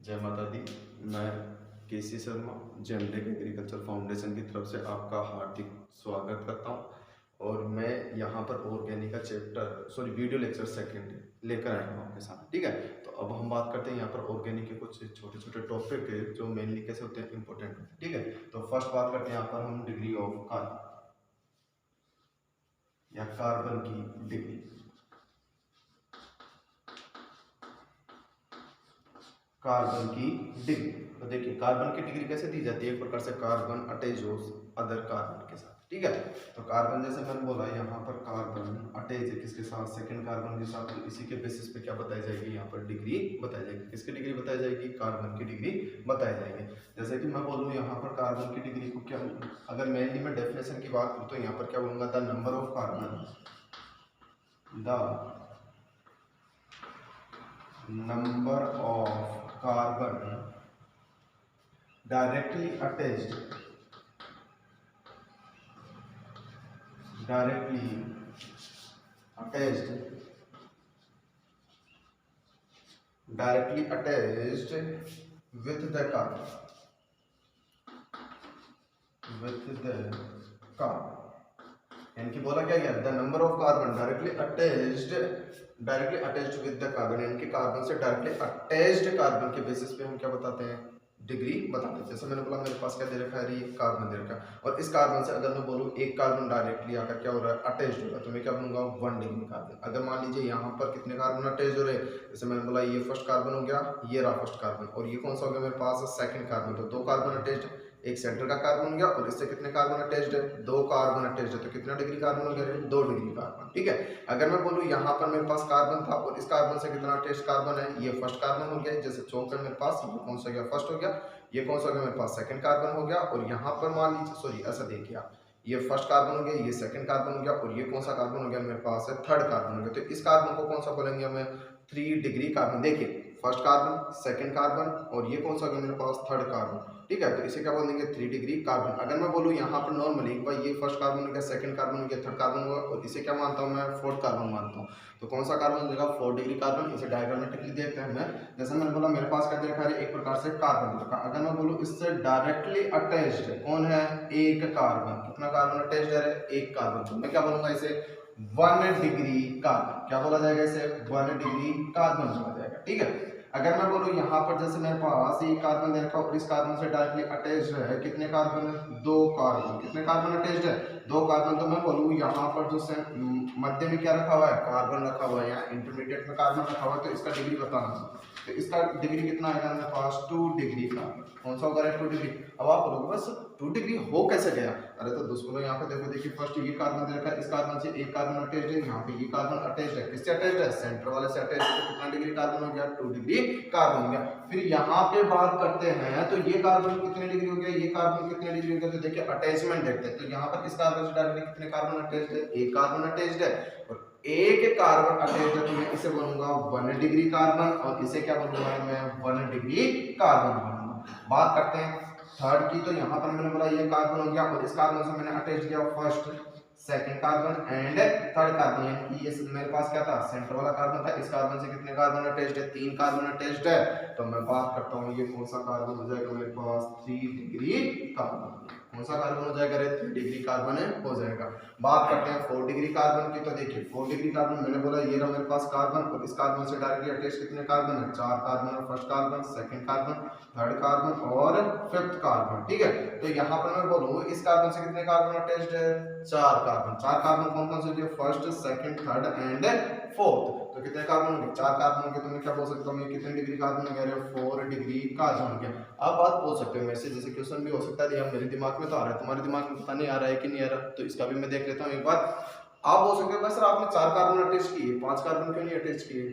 जय माता दी। मैं केसी शर्मा जेमटेक एग्रीकल्चर फाउंडेशन की तरफ से आपका हार्दिक स्वागत करता हूं और मैं यहां पर ऑर्गेनिक का वीडियो लेक्चर सेकंड लेकर आया हूं आपके साथ। ठीक है, तो अब हम बात करते हैं यहां पर ऑर्गेनिक के कुछ छोटे छोटे टॉपिक है जो मेनली कैसे होते हैं, इंपॉर्टेंट होते हैं। ठीक है, तो फर्स्ट बात करते हैं यहाँ पर हम डिग्री ऑफ कार्बन या कार्बन की डिग्री। कार्बन की डिग्री, तो देखिए कार्बन की डिग्री कैसे दी जाती है, एक प्रकार से कार्बन अटैच हो अदर कार्बन के साथ। ठीक है, तो कार्बन जैसे मैंने बोला यहाँ पर कार्बन अटैच है किसके साथ, सेकंड कार्बन के साथ। तो इसी के बेसिस पे क्या बताई जाएगी, यहाँ पर डिग्री बताई जाएगी। किसकी डिग्री बताई जाएगी, कार्बन की डिग्री बताई जाएगी। जैसे कि मैं बोलूँ यहाँ पर कार्बन की डिग्री को क्या, अगर मेनली मैं डेफिनेशन की बात करूँ तो यहाँ पर क्या बोलूँगा, the number of carbon, the number of carbon directly attached with the carbon यानी कि बोला क्या गया, the number of carbon directly attached with the carbon, यानी कि कार्बन से डायरेक्टली अटैच्ड कार्बन के बेसिस पे हम क्या बताते हैं, डिग्री बताते हैं। जैसे मैंने बोला मेरे पास क्या दे रखा है, ये कार्बन दे रखा है और इस कार्बन से अगर मैं बोलूँ एक कार्बन डायरेक्टली आकर क्या हो रहा है, अटैच्ड हो रहा है, तो मैं क्या बोलूँगा 1 डिग्री कार्बन। अगर मान लीजिए यहाँ पर कितने कार्बन अटैच हो रहे हैं, जैसे मैंने बोला ये फर्स्ट कार्बन हो गया, ये रहा फर्स्ट कार्बन, और ये कौन सा हो गया मेरे पास, सेकंड कार्बन। तो 2 कार्बन अटैच्ड, एक सेंटर का कार्बन हो गया और इससे कितने कार्बन अटैच्ड है, 2 कार्बन अटैच्ड है, तो कितना डिग्री कार्बन हो गया, 2 डिग्री कार्बन। ठीक है, अगर मैं बोलूँ यहाँ पर मेरे पास कार्बन था और इस कार्बन से कितना अटैच्ड कार्बन है, ये फर्स्ट कार्बन हो गया, जैसे चौक है मेरे पास, ये कौन सा गया, फर्स्ट हो गया, ये कौन सा हो गया मेरे पास, सेकंड कार्बन हो गया, और यहाँ पर मान लीजिए ऐसा देखिए आप, ये फर्स्ट कार्बन हो गया, ये सेकंड कार्बन हो गया, और ये कौन सा कार्बन हो गया मेरे पास है, थर्ड कार्बन हो गया। तो इस कार्बन को कौन सा बोलेंगे हमें, 3 डिग्री कार्बन। देखिए फर्स्ट कार्बन, सेकंड कार्बन, और ये कौन सा हो गया मेरे पास, थर्ड कार्बन। ठीक है, तो इसे क्या बोल देंगे, 3 डिग्री कार्बन। अगर मैं बोलूँ यहाँ पर नॉर्मली एक बार ये फर्स्ट कार्बन हो गया, सेकंड कार्बन हो गया, थर्ड कार्बन हुआ, और इसे क्या मानता हूँ मैं, फोर्थ कार्बन मानता हूँ। तो कौन सा कार्बन देगा, 4 डिग्री कार्बन। इसे डायग्रामेटिकली देखते हैं मैं, जैसे मैंने बोला मेरे पास क्या देखा है, एक प्रकार से कार्बन देखा। अगर मैं बोलूँ इससे डायरेक्टली अटैच्ड कौन है, एक कार्बन। कितना कार्बन अटैच्ड है, एक कार्बन। तो मैं क्या बोलूंगा इसे, 1 डिग्री कार्बन। क्या बोला जाएगा इसे, 1 डिग्री कार्बन बोला जाएगा। ठीक है, अगर मैं बोलूँ यहाँ पर जैसे मेरे पास ये कार्बन दे रखा और इस कार्बन से डायरेक्टली अटैच्ड है कितने कार्बन है, 2 कार्बन। कितने कार्बन अटैच्ड है, 2 कार्बन। तो मैं बोलूँ यहाँ पर जो मध्य में क्या रखा हुआ है, कार्बन रखा हुआ है, या इंटरमीडिएट में कार्बन रखा हुआ है, तो इसका डिग्री बताना है। तो इसका डिग्री कितना आएगा मेरे पास, 2 डिग्री कार्बन। कौन सा होगा 2 डिग्री। अब आप बोलोगे बस 2 डिग्री हो कैसे गया, अरे तो दोस्तों यहाँ पे देखो, देखिए फर्स्ट ये कार्बन दे रखा है, इस कार्बन से एक कार्बन अटैच्ड है, यहाँ पे ये कार्बन अटैच्ड है, किससे अटैच्ड है, सेंटर वाले से अटैच्ड है। तो कितना डिग्री कार्बन हो गया, 2 डिग्री कार्बन हो गया। फिर यहाँ पे बात करते हैं, तो ये कार्बन कितने डिग्री हो गया, ये कार्बन कितने डिग्री हो गया। तो देखिए अटैचमेंट देखते हैं, तो यहाँ पर इस कार्बन से डायरेक्टली कितने कार्बन अटैच्ड है, एक कार्बन अटैच्ड है, और एक कार्बन अटैच्ड है, तो मैं इसे बोलूंगा 1 डिग्री कार्बन, और इसे क्या बोलूंगा मैं, 1 डिग्री कार्बन बोलूंगा। बात करते हैं थर्ड की, तो यहाँ पर मैंने बोला ये कार्बन हो गया और इस कार्बन से मैंने अटैच किया first, second carbon and third carbon, यानी कि ये मेरे पास क्या था, सेंटर वाला कार्बन था। इस कार्बन से कितने कार्बन अटैच्ड है, 3 कार्बन अटैच्ड है। तो मैं बात करता हूँ ये कौन सा कार्बन हो जाएगा मेरे पास, 3 डिग्री कार्बन। कौन सा कार्बन हो जाएगा, 3 डिग्री कार्बन हो जाएगा। बात करते हैं 4 डिग्री कार्बन की, तो देखिए 4 डिग्री कार्बन मैंने बोला ये रहा मेरे पास कार्बन, और इस कार्बन से डायरेक्टली अटैच कितने कार्बन है, 4 कार्बन है, first carbon, second carbon, third carbon और फिफ्थ कार्बन। ठीक है, तो यहाँ पर मैं बोलूँ इस कार्बन से कितने कार्बन अटैच्ड है, 4 कार्बन। 4 कार्बन कौन कौन से, first, second, third and fourth. तो कितने कार्बन होंगे, 4 कार्बन होंगे। तो मैं क्या बोल सकता हूँ, ये कितने डिग्री कार्बन हो गया, 4 डिग्री कार्बन हो गया। आप बात बोल सकते हो मेरे से, जैसे क्वेश्चन भी हो सकता है, मेरे दिमाग में तो आ रहा है, तुम्हारे दिमाग में पता नहीं आ रहा है कि नहीं आ रहा, तो इसका भी मैं देख लेता हूँ एक बार। आप बोल सकते हो सर आपने 4 कार्बन अटैच किए, 5 कार्बन क्यों नहीं अटैच किए।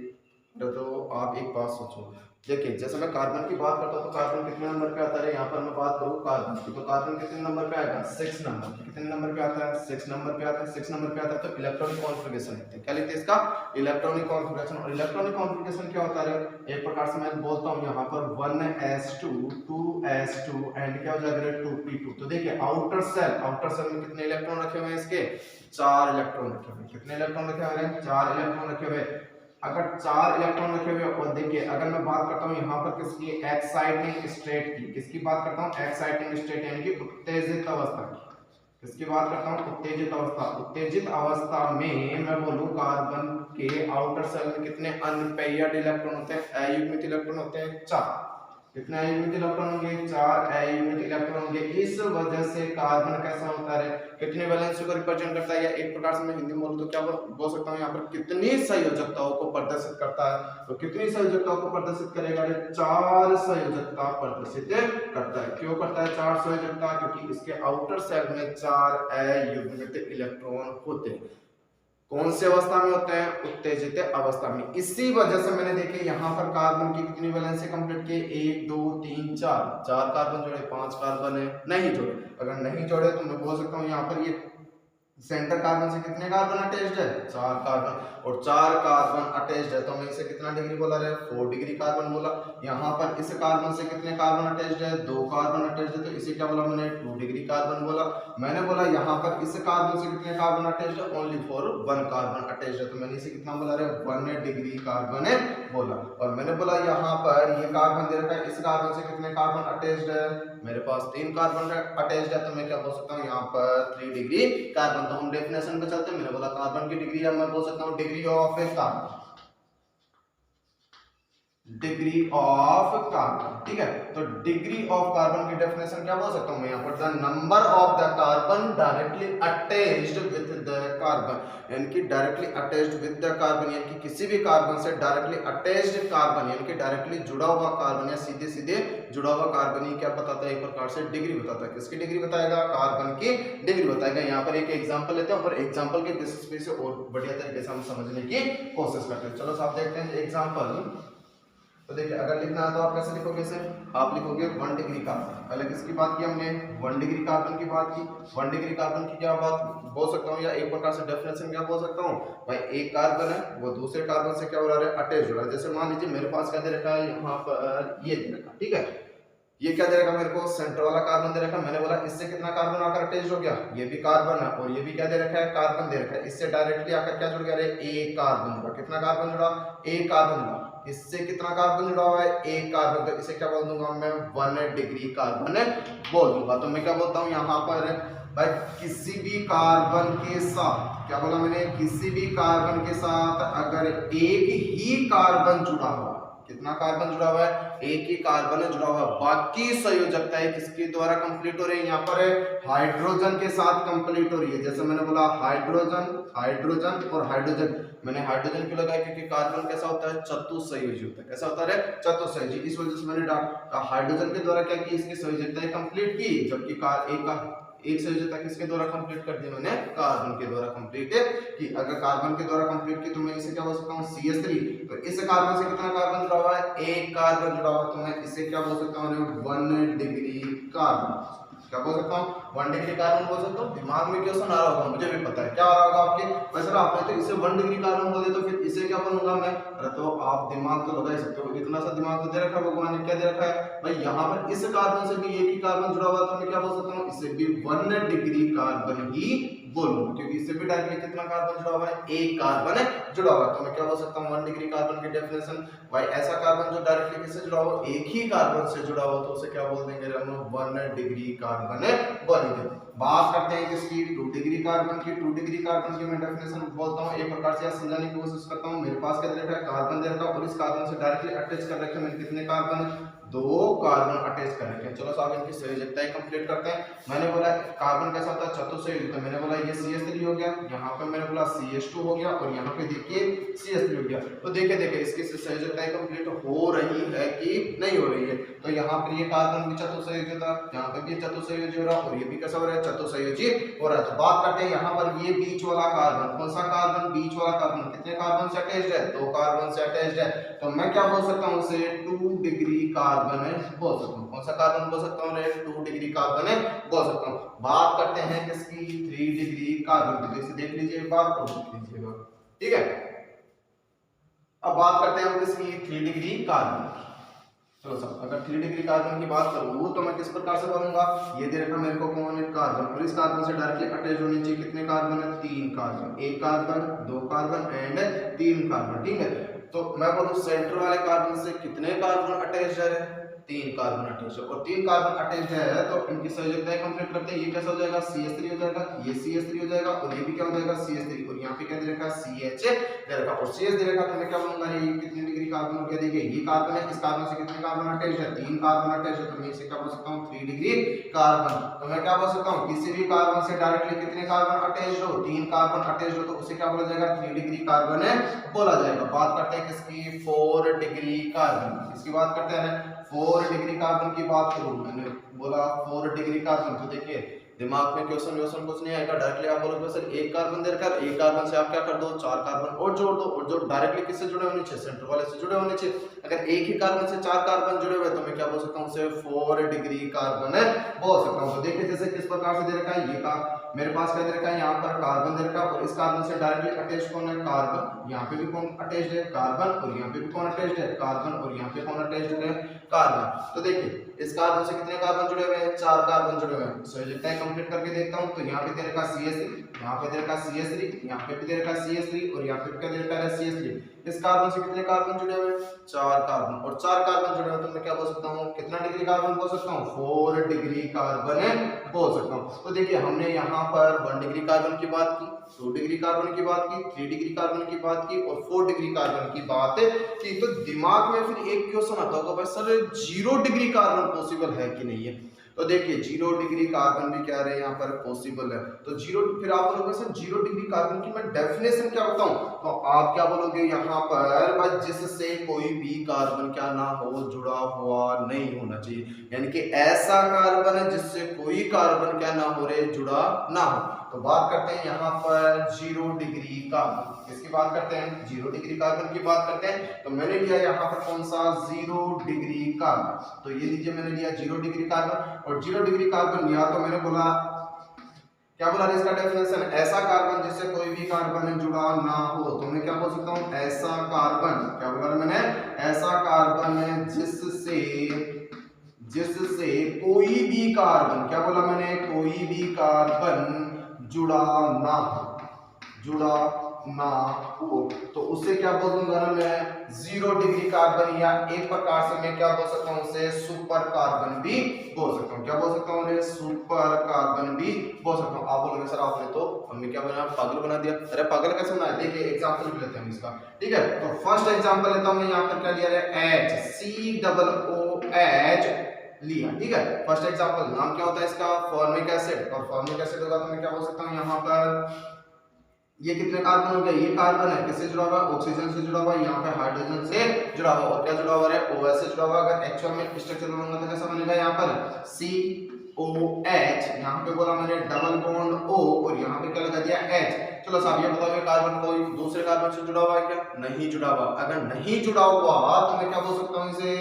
तो आप एक बात सोचो, देखिए जैसे मैं कार्बन की बात करता हूँ तो कार्बन कितने नंबर पे आता है, यहाँ पर मैं बात करूँ कार्बन की, तो कार्बन कितने नंबर पे आएगा, 6 नंबर। कितने नंबर पे आता है, 6 नंबर पे आता है। 6 नंबर पे आता है तो इलेक्ट्रॉनिक कॉन्फ़िगरेशन लिखते हैं, क्या लिखते हैं इसका, इलेक्ट्रॉनिक कॉन्फ़िगरेशन। और इलेक्ट्रॉनिक कॉन्फ़िगरेशन क्या होता है, एक प्रकार से मैं बोलता हूँ यहाँ पर 1s2 2s2 एंड क्या हो जाएगा 2p2। तो देखिए आउटर सेल में कितने इलेक्ट्रॉन रखे हुए हैं इसके, 4 इलेक्ट्रॉन रखे हुए हैं। कितने इलेक्ट्रॉन रखे हुए हैं, 4 इलेक्ट्रॉन रखे हुए। अगर 4 इलेक्ट्रॉन रखे हुए और देखिए अगर मैं बात करता हूँ यहाँ पर किसकी एक्साइटिंग स्टेट की, किसकी बात करता हूँ एक्साइटिंग स्टेट यानी कि उत्तेजित अवस्था की, किसकी बात करता हूँ उत्तेजित अवस्था। उत्तेजित अवस्था में मैं बोलूँ कार्बन के आउटर सेल में कितने अनपेयर्ड इलेक्ट्रॉन होते हैं, अयुग्मित इलेक्ट्रॉन होते हैं 4। कितने अयुग्मित इलेक्ट्रॉन होंगे 4 अयुग्मित इलेक्ट्रॉन होंगे। इस वजह से कार्बन कैसा होता है कितनी वैलेंसी को रिप्रेजेंट करता है, या एक प्रकार से मैं हिंदी में बोलूं तो क्या बोल सकता हूँ यहाँ पर कितनी संयोजकताओं को प्रदर्शित करता है। तो कितनी संयोजकताओं को प्रदर्शित करेगा, 4 संयोजकता प्रदर्शित करता है। क्यों करता है 4 संयोजकता, क्योंकि इसके आउटर सेल में 4 अयुग्मित इलेक्ट्रॉन होते हैं। कौन से अवस्था में होते हैं, उत्तेजित अवस्था में। इसी वजह से मैंने देखे यहाँ पर कार्बन की कितनी वैलेंसी कंप्लीट की, 1 2 3 4 कार्बन जोड़े, 5 कार्बन है नहीं जोड़े। अगर नहीं जोड़े तो मैं बोल सकता हूँ यहाँ पर ये सेंटर कार्बन से कितने कार्बन अटैच्ड है, 4 कार्बन, और 4 कार्बन अटैच्ड है तो मैं इसे कितना डिग्री बोला है, 4 डिग्री कार्बन बोला। यहाँ पर इस कार्बन से कितने कार्बन अटैच्ड है, 2 कार्बन अटैच्ड है तो इसे क्या बोला मैंने, 2 डिग्री कार्बन बोला। मैंने बोला यहाँ पर इस कार्बन से कितने कार्बन अटैच्ड है, ओनली फॉर 1 कार्बन अटैच्ड है तो मैंने इसे कितना बोला है, 1 डिग्री कार्बन है बोला। और मैंने बोला यहाँ पर ये कार्बन दे रखा है, इस कार्बन से कितने कार्बन अटैच्ड है, मेरे पास 3 कार्बन अटैच्ड है तो मैं क्या बोल सकता हूँ यहाँ पर 3 डिग्री कार्बन। तो हम डेफिनेशन पे चलते हैं। मैंने बोला कार्बन की डिग्री है, मैं बोल सकता हूँ degree of A carbon, degree of carbon, ठीक है। तो डिग्री ऑफ कार्बन की डेफिनेशन क्या बोल सकता हूं मैं यहाँ पर, the number of the carbon directly attached with the carbon, यानी कि directly attached with the carbon, यानी कि किसी भी कार्बन से डायरेक्टली अटैच्ड कार्बन यानी कि डायरेक्टली जुड़ा हुआ कार्बन या सीधे सीधे जुड़ा हुआ कार्बन ही क्या बताता है, एक प्रकार से डिग्री बताता है। किसकी डिग्री बताएगा, कार्बन की डिग्री बताएगा। यहाँ पर एक एग्जांपल लेते हैं और एग्जांपल के बेसिस पे से और बढ़िया तरीके से हम समझने की कोशिश करते हैं। चलो साहब देखते हैं एग्जांपल। तो देखिए अगर लिखना है तो आप कैसे लिखोगे, इसे आप लिखोगे 1 डिग्री कार्बन। पहले किसकी बात की हमने, 1 डिग्री कार्बन की बात की। 1 डिग्री कार्बन की क्या बात बोल सकता हूँ, या एक प्रकार से डेफिनेशन क्या बोल सकता हूँ भाई, एक कार्बन है वो दूसरे कार्बन से क्या हो रहा है, अटैच हो रहा है। जैसे मान लीजिए मेरे पास क्या दे रखा है यहाँ पर, ये दे रखा, ठीक है, ये क्या दे रखा मेरे को, सेंटर वाला कार्बन दे रखा। मैंने बोला इससे कितना कार्बन आकर अटैच हो गया, ये भी कार्बन है और ये भी क्या दे रखा है, कार्बन दे रखा है। इससे डायरेक्टली आकर क्या जुड़ गया, एक कार्बन जुड़ा। कितना कार्बन जुड़ा, एक कार्बन जुड़ा। इससे कितना कार्बन जुड़ा हुआ है, एक कार्बन, तो इसे क्या बोल दूंगा मैं, 1 डिग्री कार्बन बोल दूंगा। तो मैं क्या बोलता हूँ यहाँ पर भाई, किसी भी कार्बन के साथ, क्या बोला मैंने, किसी भी कार्बन के साथ अगर एक ही कार्बन जुड़ा हुआ, कितना कार्बन जुड़ा हुआ है, एक ही कार्बन जुड़ा हुआ, बाकी संयोजकताएं किसके द्वारा कंप्लीट हो रही है, यहाँ पर हाइड्रोजन के साथ कंप्लीट हो रही है। जैसे मैंने बोला हाइड्रोजन, हाइड्रोजन और हाइड्रोजन, मैंने हाइड्रोजन क्यों लगाया, क्योंकि कार्बन कैसा होता है, चतुस्संयोजी होता है। कैसा होता है, चतुस्संयोजी। इस वजह से मैंने हाइड्रोजन के द्वारा क्या की, इसकी संयोजकताएं कंप्लीट की, जबकि एक संयोजकता किसके द्वारा कंप्लीट कर दी, मैंने कार्बन के द्वारा कंप्लीट की। अगर कार्बन के द्वारा कंप्लीट की तो मैं इसे क्या बोल सकता हूँ, CH3। तो इस कार्बन से कितना कार्बन जुड़ा हुआ है, एक कार्बन जुड़ा हुआ, तो मैं इसे क्या बोल सकता हूँ, 1 डिग्री कार्बन। क्या बोल सकता हूँ, 1 डिग्री कार्बन बोल सकता हूँ। दिमाग में क्वेश्चन आ रहा होगा, मुझे भी पता है क्या आ रहा होगा आपके, वैसे आपने तो इसे 1 डिग्री कार्बन बोले तो फिर इसे क्या बोलूंगा मैं, अरे तो आप दिमाग तो लगा ही सकते हो, इतना सा दिमाग तो दे रखा है भगवान ने। क्या दे रखा है भाई, यहाँ पर इस कार्बन से भी एक ही कार्बन जुड़ा हुआ, तो मैं क्या बोल सकता हूँ, इसे भी 1 डिग्री कार्बन ही बोलूंगा, क्योंकि इससे भी डायरेक्टली कितना कार्बन जुड़ा हुआ है, एक कार्बन जुड़ा हुआ है। तो मैं क्या बोल सकता हूँ, 1 डिग्री कार्बन की डेफिनेशन भाई, ऐसा कार्बन जो डायरेक्टली किससे जुड़ा हो, एक ही कार्बन से जुड़ा हो, तो उसे क्या बोल देंगे हम लोग, 1 डिग्री कार्बन बोलेंगे। बात करते हैं किसकी, 2 डिग्री कार्बन की। 2 डिग्री कार्बन की मैं डेफिनेशन बोलता हूँ, एक प्रकार से समझाने की कोशिश करता हूँ। मेरे पास क्या दे रखा है, कार्बन दे रखा है और इस कार्बन से डायरेक्टली अटैच कर रखे हैं मैंने कितने कार्बन, 2 कार्बन अटैच कर रखे हैं। चलो साहब इनकी संयोजकताएं कंप्लीट करते हैं। मैंने बोला कार्बन कैसा होता है, चतुस्संयोजी, तो मैंने बोला ये CH3 हो गया, यहाँ पे मैंने बोला CH2 हो गया और यहाँ पे देखिए CH3 हो गया। तो देखिए इसकी संयोजकताएं कंप्लीट हो रही है कि नहीं हो रही है। तो यहाँ पर ये कार्बन भी चतुस्संयोजी था, यहाँ पे भी चतुस्संयोजी हो रहा है और ये भी कैसा हो रहा है, चतुस्संयोजी हो रहा है। तो बात करते हैं यहाँ पर ये बीच वाला कार्बन, कौन सा कार्बन, बीच वाला कार्बन, कितने कार्बन से अटैच्ड है, 2 कार्बन से अटैच्ड है। तो मैं क्या बोल सकता हूँ, उसे 2 डिग्री कार्बन बोल सकता हूँ। कौन सा कार्बन बोल सकता हूँ, 2 डिग्री कार्बन बोल सकता हूँ। बात करते हैं किसकी, 3 डिग्री कार्बन की। देख लीजिए एक बार और देख लीजिएगा, ठीक है। अब बात करते हैं हम किसकी, 3 डिग्री कार्बन की। चलो साहब, अगर 3 डिग्री कार्बन की बात करूँ तो मैं किस प्रकार से बनूंगा, ये दे रखा मेरे को कौन है, कार्बन, और इस कार्बन से डायरेक्टली अटैच होने चाहिए कितने कार्बन है, 3 कार्बन, एक कार्बन, दो कार्बन एंड 3 कार्बन, ठीक है। तो मैं बोलूँ सेंटर वाले कार्बन से कितने कार्बन अटैच है, 3 कार्बन अटैच है, और 3 कार्बन अटैच है तो इनकी संयोजकताएं कंप्लीट करते हैं। ये कैसा हो जाएगा, CH3 हो जाएगा, ये CH3 हो जाएगा, और ये भी क्या हो जाएगा, CH3, और यहाँ पे क्या दे रखा, CH दे रखा, और CH दे रखा, तो मैं क्या बोलूंगा, ये कितनी डिग्री कार्बन हो गया, देखिए ये कार्बन है, इस कार्बन से कितने कार्बन अटैच है, 3 कार्बन अटैच है, तो मैं इसे क्या बोल सकता हूँ, 3 डिग्री कार्बन। तो मैं क्या बोल सकता हूँ, किसी भी कार्बन से डायरेक्टली कितने कार्बन अटैच हो, 3 कार्बन अटैच हो, तो उसे क्या बोला जाएगा, 3 डिग्री कार्बन है बोला जाएगा। बात करते हैं किसकी, 4 डिग्री कार्बन, किसकी बात करते हैं, 4 डिग्री कार्बन की बात करूं, मैंने बोला 4 डिग्री कार्बन, तो देखिए दिमाग में क्वेश्चन कुछ नहीं आएगा, डायरेक्टली आप बोलोगे सर एक कार्बन देकर एक कार्बन से आप क्या कर दो, 4 कार्बन और जोड़ दो, और जो डायरेक्टली किससे जुड़े होने चाहिए, सेंटर वाले से जुड़े होने चाहिए। अगर एक ही कार्बन से 4 कार्बन जुड़े हुए तो मैं क्या बोल सकता हूँ, उसे 4 डिग्री कार्बन है बोल सकता हूँ। तो देखिए जैसे किस प्रकार से दे रखा है, ये का मेरे पास क्या दे रखा है, यहाँ पर कार्बन दे रखा है, और इस कार्बन से डायरेक्टली अटैच कौन है, कार्बन, यहाँ पे भी कौन अटैच्ड है, कार्बन, और यहाँ पे भी कौन अटैच्ड है, कार्बन, और यहाँ पे कौन अटैच्ड है, कार्बन। तो देखिए इस कार्बन से कितने कार्बन जुड़े हुए हैं, 4 कार्बन जुड़े हुए हैं। संयोजकताएं कंप्लीट करके देखता हूं, तो यहाँ पे दे रखा CH3, यहाँ पे दे रखा CH3, यहाँ पे भी दे रखा CH3, और यहाँ पे क्या दे रखा है, CH3। इस कार्बन से कितने कार्बन जुड़े हुए हैं, 4 कार्बन, और 4 कार्बन जुड़े हुए, तो मैं क्या बोल सकता हूँ, कितना डिग्री कार्बन बोल सकता हूँ, 4 डिग्री कार्बन है बोल सकता हूँ। तो देखिए हमने यहाँ पर 1 डिग्री कार्बन की बात की, 2 डिग्री कार्बन की बात की, 3 डिग्री कार्बन की बात की, और 4 डिग्री कार्बन की बात की। तो दिमाग में फिर एक क्वेश्चन आता होगा, भाई सर 0 डिग्री कार्बन पॉसिबल है कि नहीं है। तो देखिए 0 डिग्री कार्बन भी क्या रहे यहाँ पर पॉसिबल है। तो 0, फिर आप बोलोगे सर 0 डिग्री कार्बन की मैं डेफिनेशन क्या बताऊं, तो आप क्या बोलोगे यहाँ पर, भाई जिससे कोई भी कार्बन क्या ना हो, जुड़ा हुआ नहीं होना चाहिए, यानी कि ऐसा कार्बन है जिससे कोई कार्बन क्या ना हो रे, जुड़ा ना हो। तो बात करते हैं यहाँ पर 0 डिग्री कार्बन, किसकी बात करते हैं, 0 डिग्री कार्बन की बात करते हैं। तो मैंने लिया यहाँ पर कौन सा, 0 डिग्री कार्बन, तो ये लीजिए मैंने लिया 0 डिग्री कार्बन, और 0 डिग्री कार्बन लिया तो मैंने बोला क्या बोला इसका डेफिनेशन, ऐसा कार्बन जिससे कोई भी कार्बन जुड़ा ना हो, तो मैं क्या बोल सकता हूँ, ऐसा कार्बन, क्या बोला मैंने, ऐसा कार्बन जिससे कोई भी कार्बन, क्या बोला मैंने, कोई भी कार्बन जुड़ा ना हो, तो उससे क्या बोलूंगा ना मैं, 0 डिग्री कार्बन, या एक प्रकार से मैं क्या बोल सकता हूँ, उसे सुपर कार्बन भी बोल सकता हूँ। क्या बोल सकता हूँ, सुपर कार्बन भी बोल सकता हूँ। आप बोलोगे सर आपने तो हमें क्या बना, पागल बना दिया। अरे पागल कैसे बनाया, देखिए एग्जांपल भी लेते हैं इसका, ठीक है। तो फर्स्ट एग्जांपल लेता हूँ मैं, यहाँ पर क्या लिया है, HCOOH लिया, ठीक है। फर्स्ट एग्जांपल, नाम क्या होता है इसका, फॉर्मिक एसिड, और फॉर्मिक एसिड होगा तो मैं क्या बोल सकता हूँ, यहाँ पर ये कितने कार्बन हो गए, ये कार्बन है, किससे जुड़ा हुआ, ऑक्सीजन से जुड़ा हुआ, यहाँ पे हाइड्रोजन से जुड़ा हुआ, और क्या जुड़ा हुआ है, OH से जुड़ा हुआ। अगर एक्चुअल में स्ट्रक्चर बनाऊंगा तो कैसा बनेगा, यहाँ पर COH, यहाँ पे बोला मैंने डबल बॉन्ड O, और यहाँ पे क्या लगा दिया H। चलो साहब ये बताओ, ये कार्बन कोई दूसरे कार्बन से जुड़ा हुआ है क्या, नहीं जुड़ा हुआ। अगर नहीं जुड़ा हुआ तो मैं क्या बोल सकता हूँ, इसे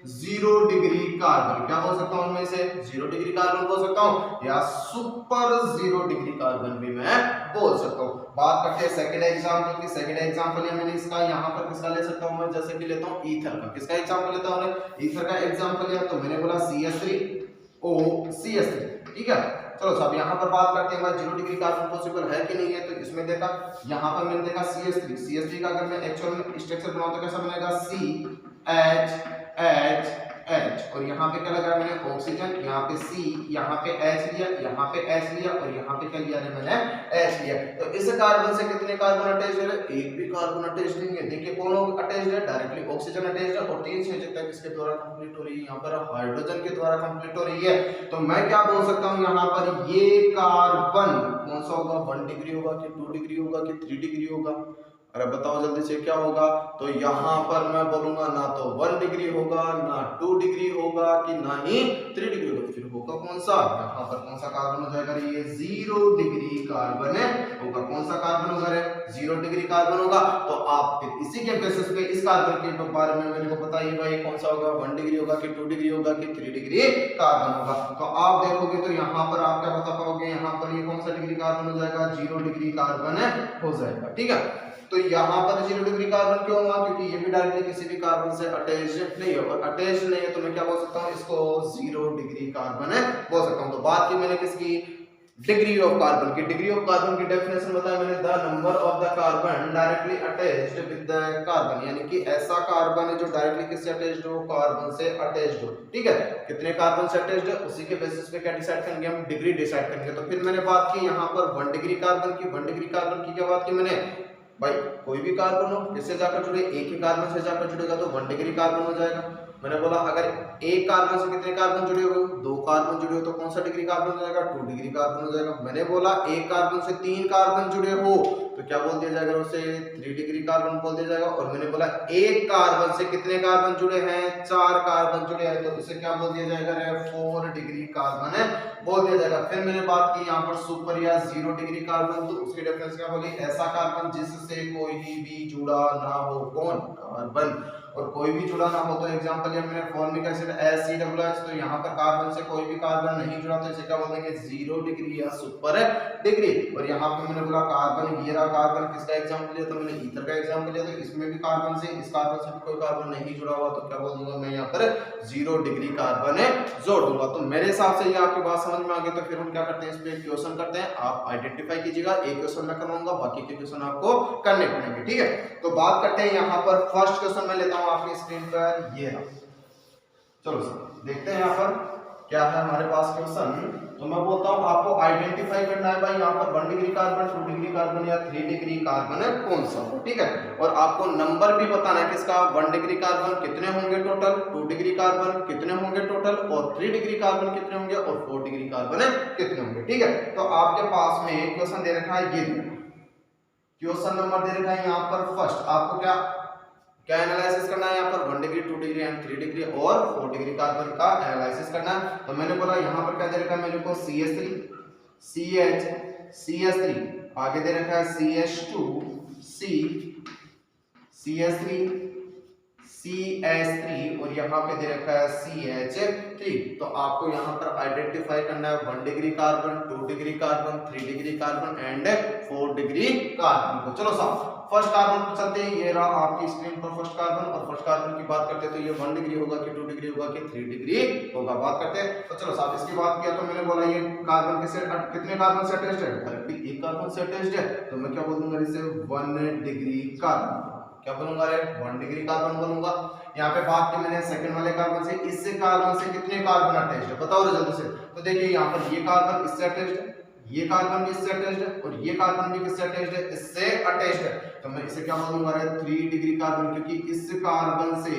0 डिग्री कार्बन, क्या बोल सकता हूं मैं इसे, 0 डिग्री कार्बन बोल सकता हूं, या सुपर 0 डिग्री कार्बन भी मैं बोल सकता हूं। बात करते हैं सेकंड एग्जांपल की। सेकंड एग्जांपल ये मैंने इसका यहाँ पर किसका ले सकता हूं मैं, जैसे कि लेता हूं ईथर का। किसका एग्जांपल लेता हूं, ईथर का एग्जांपल लिया, तो मैंने बोला CH3O, ठीक है। चलो साहब यहाँ पर बात करते हैं, 0 डिग्री कार्बन पॉसिबल है कि नहीं है। तो इसमें देखा, यहाँ पर मैंने देखा CH3 का अगर मैं एक्चुअल में स्ट्रक्चर बनाऊं तो कैसा बनेगा, CH, और यहाँ पे क्या लगा मैंने, ऑक्सीजन, यहाँ पे C, यहाँ पे H लिया, यहाँ पे H लिया, और यहाँ पे क्या लिया मैंने, H लिया। तो इस कार्बन से कितने कार्बन अटैच है, एक भी कार्बन अटैच नहीं है। देखिए कौन अटैच है, डायरेक्टली ऑक्सीजन अटैच है, और 3 संयोजकता किसके द्वारा कंप्लीट हो रही है, यहाँ पर हाइड्रोजन के द्वारा कंप्लीट हो रही है। तो मैं क्या बोल सकता हूँ, यहाँ पर ये कार्बन कौन सा होगा, 1 डिग्री होगा कि 2 डिग्री होगा कि 3 डिग्री होगा, अरे बताओ जल्दी से क्या होगा। तो यहाँ पर मैं बोलूंगा ना तो 1 डिग्री होगा, ना 2 डिग्री होगा, कि ना ही 3 डिग्री होगा। फिर होगा कौन सा, यहाँ पर कौन सा कार्बन हो जाएगा, ये 0 डिग्री कार्बन है होगा। कौन सा कार्बन होगा रे, 0 डिग्री कार्बन होगा। तो आप फिर इसी के बेसिस पे इस कार्बन के बारे में मेरे को बताइए भाई कौन सा होगा, 1 डिग्री होगा कि 2 डिग्री होगा कि 3 डिग्री कार्बन होगा। तो आप देखोगे तो यहाँ पर आप क्या बता पाओगे, यहाँ पर ये कौन सा डिग्री कार्बन हो जाएगा, 0 डिग्री कार्बन हो जाएगा, ठीक है। तो यहाँ पर 0 डिग्री कार्बन क्यों हुआ, क्योंकि ये भी डायरेक्टली किसी भी कार्बन से अटैच नहीं है, और अटैच नहीं है तो मैं क्या बोल सकता हूँ, इसको 0 डिग्री कार्बन है बोल सकता हूँ। तो बात की मैंने किसकी, डिग्री ऑफ कार्बन की। डिग्री ऑफ कार्बन की डेफिनेशन बताया मैंने, the number of the carbon directly attached with the carbon, यानी कि ऐसा कार्बन है जो डायरेक्टली किससे अटैच्ड हो, कार्बन से अटैच्ड हो। ठीक है, कितने कार्बन से अटैच्ड है उसी के बेसिस पे क्या डिसाइड करेंगे हम, डिग्री डिसाइड करेंगे। तो फिर मैंने बात की यहाँ पर 1 डिग्री कार्बन की। 1 डिग्री कार्बन की क्या बात की मैंने, भाई कोई भी कार्बन हो किससे जाकर जुड़े, एक ही कार्बन से जाकर जुड़ेगा तो 1 डिग्री कार्बन हो जाएगा। मैंने बोला अगर एक कार्बन से कितने कार्बन जुड़े हो, 2 कार्बन जुड़े हो तो कौन सा डिग्री कार्बन हो जाएगा, 2 डिग्री कार्बन हो जाएगा। मैंने बोला एक कार्बन से 3 कार्बन जुड़े हो तो क्या बोल दिया जाएगा उसे, 3 डिग्री कार्बन बोल दिया जाएगा। और मैंने बोला एक कार्बन से कितने कार्बन जुड़े हैं, 4 कार्बन जुड़े हैं तो इसे क्या बोल दिया जाएगा, 4 डिग्री कार्बन है बोल दिया जाएगा। फिर मैंने बात की यहाँ पर सुपर या 0 डिग्री कार्बन, तो उसकी डेफिनेशन क्या बोली, ऐसा कार्बन जिससे कोई भी जुड़ा ना हो, कौन, कार्बन, और कोई भी जुड़ा ना हो तो एग्जांपल लिया मैंने फॉर्मिक एसिड HCOOH, तो यहाँ पर कार्बन से कोई भी कार्बन नहीं जुड़ा तो इसे क्या बोल देंगे, 0 डिग्री या सुपर डिग्री। और यहाँ पे मैंने बोला कार्बन, ये रहा कार्बन, किसका एग्जांपल लिया तो मैंने ईथर का एग्जांपल लिया, तो इसमें भी कार्बन से, इस कार्बन से भी कोई कार्बन नहीं जुड़ा हुआ तो क्या बोल दूंगा मैं यहाँ पर 0 डिग्री कार्बन जोड़ दूंगा। तो मेरे हिसाब से ये आपकी बात समझ में आ गई। तो फिर हम क्या करते हैं, इस पे क्वेश्चन करते हैं, आप आइडेंटिफाई कीजिएगा। एक क्वेश्चन मैं करवाऊंगा, बाकी के क्वेश्चन आपको करने पड़ेंगे। ठीक है, तो बात करते हैं यहाँ पर फर्स्ट क्वेश्चन मैं लेता हूँ आपकी स्क्रीन पर, ये रहा। चलो सर देखते हैं यहाँ पर क्या है हमारे पास क्वेश्चन। तो मैं बोलता हूँ आपको आइडेंटिफाई करना है भाई, यहाँ पर 1 डिग्री कार्बन, 2 डिग्री कार्बन या 3 डिग्री कार्बन है कौन सा हो। ठीक है, और आपको नंबर भी बताना है किसका, 1 डिग्री कार्बन कितने होंगे टोटल, 2 डिग्री कार्बन कितने होंगे टोटल, और 3 डिग्री कार्बन कितने होंगे, और 4 डिग्री कार्बन कितने होंगे। ठीक है, तो आपके पास में क्वेश्चन दे रखा है, ये क्वेश्चन नंबर दे रखा है यहाँ पर फर्स्ट। आपको क्या एनालिसिस करना है यहाँ पर, 1 डिग्री, 2 डिग्री एंड 3 डिग्री और 4 डिग्री कार्बन का एनालिसिस करना है। तो मैंने बोला यहाँ पर क्या दे रखा है मेरे को, CH3 CH CH3, आगे दे रखा है CH2 C CH3 CH3 और यहाँ पे दे रखा है CH3। तो आपको यहाँ पर आइडेंटिफाई करना है 1 degree carbon, 2 degree carbon, 3 degree carbon and 4 degree carbon को। चलो साहब फर्स्ट कार्बन पर चलते हैं, ये रहा आपकी स्क्रीन पर फर्स्ट कार्बन। और फर्स्ट कार्बन की बात करते हैं तो ये 1 डिग्री होगा कि 2 डिग्री होगा कि 3 डिग्री होगा, बात करते हैं। तो चलो साहब इसकी बात किया तो मैंने बोला ये कार्बन कितने कार्बन से अटैच्ड है, डायरेक्टली एक कार्बन से अटैच्ड है, तो मैं क्या बोलूंगा इसे 1 डिग्री कार्बन। क्या बोलूंगा रे, 1 डिग्री कार्बन बोलूंगा। यहाँ पे बात की मैंने सेकंड वाले कार्बन से, इससे कार्बन से कितने कार्बन अटैच्ड है बताओ जल्दी से। तो देखिए यहाँ पर ये कार्बन इससे अटैच्ड है, ये कार्बन भी इससे अटैच्ड है, और ये कार्बन भी किससे अटैच्ड है, इससे अटैच्ड है। तो मैं इसे क्या बोलूंगा रे, 3 डिग्री कार्बन, क्योंकि इस कार्बन से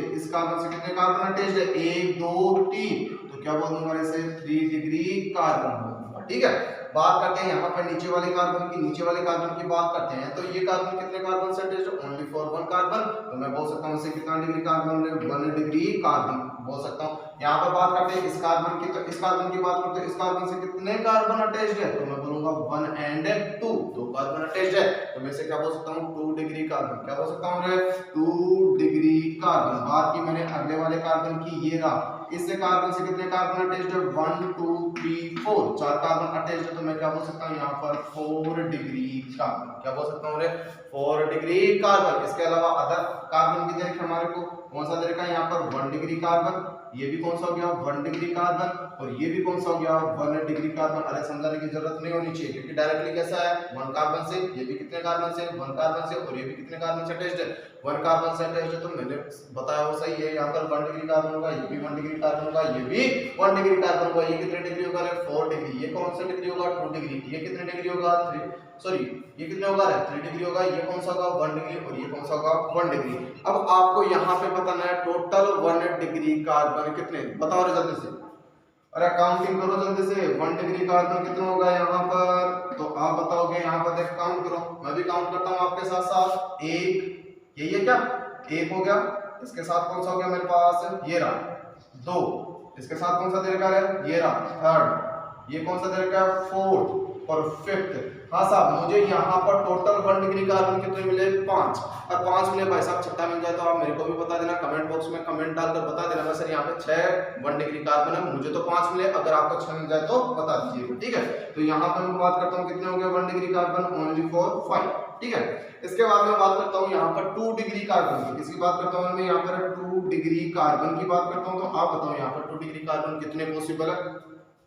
कितने कार्बन अटैच्ड है, 1 2 3, तो क्या बोलूंगा इसे 3 डिग्री कार्बन बोलूंगा। ठीक है, बात करते हैं यहाँ पर नीचे वाले कार्बन की। नीचे वाले कार्बन की बात करते हैं तो ये कार्बन कितने कार्बन से अटैच्ड है, ओनली फॉर 1 कार्बन, तो मैं बोल सकता हूँ इसे कितना डिग्री कार्बन, 1 डिग्री कार्बन बोल सकता हूँ। यहाँ पर बात करते हैं इस कार्बन की, तो इस कार्बन की बात करते हैं, इस कार्बन से कितने कार्बन अटैच्ड है, तो मैं बोलूंगा 1 एंड 2, 2 कार्बन अटैच्ड है, तो मैं इसे क्या बोल सकता हूँ 2 डिग्री कार्बन। क्या बोल सकता हूँ 2 डिग्री कार्बन। बात की मैंने अगले वाले कार्बन की, ये रहा, इससे कार्बन से कितने कार्बन अटैच्ड है, 1 2 3 4, 4 कार्बन अटैच्ड है, तो मैं क्या बोल सकता हूँ यहाँ पर 4 डिग्री कार्बन। क्या बोल सकता हूँ 4 डिग्री कार्बन। इसके अलावा अदर कार्बन भी दे रखे हमारे को, कौन सा दे रखा है यहाँ पर 1 डिग्री कार्बन, ये भी कौन सा हो गया 1 डिग्री कार्बन, और ये भी कौन सा हो गया 1 डिग्री कार्बन। अरे समझाने की जरूरत नहीं होनी चाहिए क्योंकि डायरेक्टली कैसा है 1 कार्बन से, ये भी कितने कार्बन से 1 कार्बन से, और ये भी कितने कार्बन से अटैच्ड है 1 कार्बन से अटैच्ड है। तो मैंने बताया वो सही है, यहाँ पर 1 डिग्री कार्बन होगा, ये भी 1 डिग्री कार्बन होगा, ये भी 1 डिग्री कार्बन होगा। ये कितने डिग्री होगा 4 डिग्री। ये कौन सा डिग्री होगा 2 डिग्री। ये कितने डिग्री होगा 3, सॉरी ये कितने होगा 3 डिग्री होगा। ये कौन सा होगा 1 डिग्री, और ये कौन सा होगा 1 डिग्री। अब आपको यहाँ पे बताना है टोटल 1 डिग्री कार्बन कितने, बताओ जल्दी से, अरे काउंटिंग करो जल्दी से, 1 डिग्री कार्बन कितना होगा यहाँ पर, तो आप बताओगे यहाँ पर, देख काउंट करो, मैं भी काउंट करता हूँ आपके साथ साथ। 1 यही है क्या, 1 हो गया, इसके साथ कौन सा हो गया मेरे पास, ये रहा 2, इसके साथ कौन सा दे रखा है, ये रहा 3rd, ये कौन सा दे रखा है 4th और 5th। हाँ साहब मुझे यहाँ पर टोटल 1 डिग्री कार्बन कितने मिले 5, और 5 मिले भाई साहब, छठा मिल जाए तो आप मेरे को भी बता देना, कमेंट बॉक्स में कमेंट डालकर बता देना सर यहाँ पे 6 1 डिग्री कार्बन है, मुझे तो 5 मिले, अगर आपको 6 मिल जाए तो बता दीजिएगा। ठीक है, तो यहाँ पर मैं बात करता हूँ कितने हो गए 1 डिग्री कार्बन, ओनली फॉर 5। ठीक है। इसके बाद में बात करता हूँ यहाँ पर 2 डिग्री कार्बन की। किसकी बात करता हूँ मैं यहाँ पर? 2 डिग्री कार्बन की बात करता हूँ। तो आप बताओ यहाँ पर 2 डिग्री कार्बन कितने पॉसिबल है?